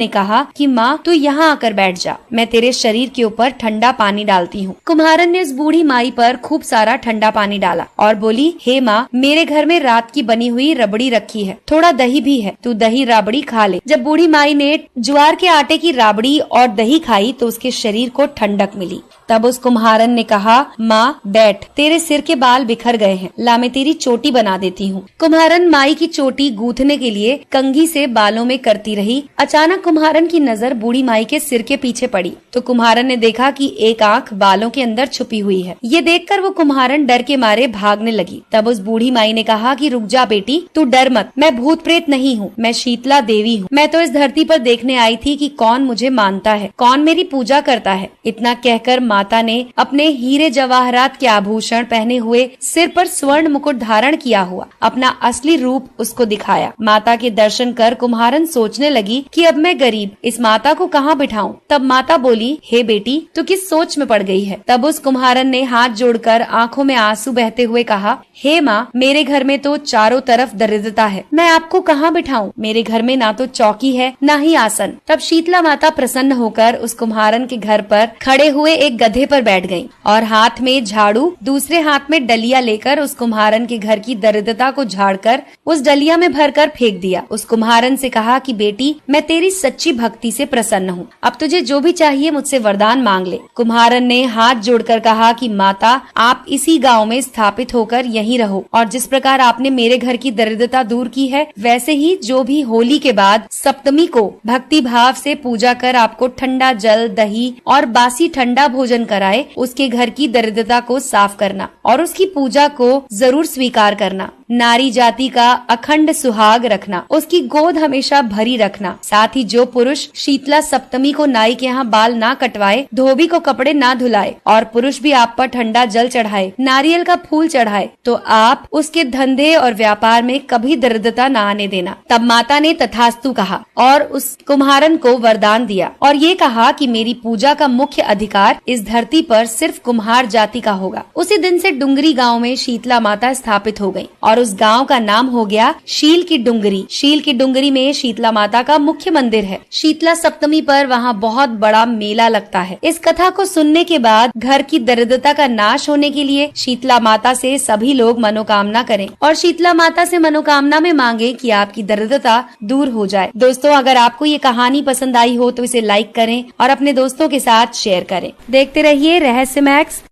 ने कहा कि माँ तू यहाँ आकर बैठ जा, मैं तेरे शरीर के ऊपर ठंडा पानी डालती हूँ। कुम्हारन ने उस बूढ़ी माई पर खूब सारा ठंडा पानी डाला और बोली, हे माँ, मेरे घर में रात की बनी हुई रबड़ी रखी है, थोड़ा दही भी है, तू दही राबड़ी खा ले। जब बूढ़ी माई ने ज्वार के आटे की राबड़ी और दही खाई तो उसके शरीर को ठंडक मिली। तब उस कुम्हारन ने कहा, माँ बैठ, तेरे सिर के बाल बिखर गए हैं, ला मैं तेरी चोटी बना देती हूँ। कुम्हारन माई की चोटी गूंथने के लिए कंघी से बालों में करती रही। अचानक कुम्हारन की नजर बूढ़ी माई के सिर के पीछे पड़ी तो कुम्हारन ने देखा कि एक आंख बालों के अंदर छुपी हुई है। ये देखकर वो कुम्हारन डर के मारे भागने लगी। तब उस बूढ़ी माई ने कहा कि रुक जा बेटी, तू डर मत, मैं भूत प्रेत नहीं हूँ, मैं शीतला देवी हूँ। मैं तो इस धरती पर देखने आई थी कि कौन मुझे मानता है, कौन मेरी पूजा करता है। इतना कहकर माता ने अपने हीरे जवाहरात के आभूषण पहने हुए, सिर पर स्वर्ण मुकुट धारण किया हुआ अपना असली रूप उसको दिखाया। माता के दर्शन कर कुम्हारन सोचने लगी कि अब मैं गरीब, इस माता को कहाँ बिठाऊं। तब माता बोली, हे बेटी, तू किस सोच में पड़ गई है। तब उस कुम्हारन ने हाथ जोड़कर आंखों में आंसू बहते हुए कहा, हे माँ, मेरे घर में तो चारों तरफ दरिद्रता है, मैं आपको कहाँ बिठाऊं। मेरे घर में ना तो चौकी है ना ही आसन। तब शीतला माता प्रसन्न होकर उस कुम्हारन के घर पर खड़े हुए एक गधे पर बैठ गयी और हाथ में झाड़ू, दूसरे हाथ में डलिया लेकर उस कुम्हारन के घर की दरिद्रता को झाड़कर उस डलिया में भरकर फेंक दिया। उस कुम्हारन से कहा कि बेटी, मैं तेरी सच्ची भक्ति से प्रसन्न हूँ, अब तुझे जो भी चाहिए मुझसे वरदान मांग ले। कुम्हारन ने हाथ जोड़कर कहा कि माता, आप इसी गांव में स्थापित होकर यहीं रहो और जिस प्रकार आपने मेरे घर की दरिद्रता दूर की है, वैसे ही जो भी होली के बाद सप्तमी को भक्ति भाव से पूजा कर आपको ठंडा जल, दही और बासी ठंडा भोजन कराए, उसके घर की दरिद्रता को साफ करना और उसकी पूजा को जरूर स्वीकार करना। नारी जाति का अखंड सुहाग रखना, उसकी गोद हमेशा भरी रखना। साथ ही जो पुरुष शीतला सप्तमी को नाई के यहाँ बाल ना कटवाए, धोबी को कपड़े ना धुलाए और पुरुष भी आप पर ठंडा जल चढ़ाए, नारियल का फूल चढ़ाए, तो आप उसके धंधे और व्यापार में कभी दरिद्रता न आने देना। तब माता ने तथास्तु कहा और उस कुम्हारन को वरदान दिया और ये कहा कि मेरी पूजा का मुख्य अधिकार इस धरती पर सिर्फ कुम्हार जाति का होगा। उसी दिन से डुंगरी गाँव में शीतला माता स्थापित हो गयी और उस गांव का नाम हो गया शील की डुंगरी। शील की डुंगरी में शीतला माता का मुख्य मंदिर है। शीतला सप्तमी पर वहां बहुत बड़ा मेला लगता है। इस कथा को सुनने के बाद घर की दरिद्रता का नाश होने के लिए शीतला माता से सभी लोग मनोकामना करें और शीतला माता से मनोकामना में मांगे कि आपकी दरिद्रता दूर हो जाए। दोस्तों, अगर आपको ये कहानी पसंद आई हो तो इसे लाइक करें और अपने दोस्तों के साथ शेयर करें। देखते रहिए रहस्य मैक्स।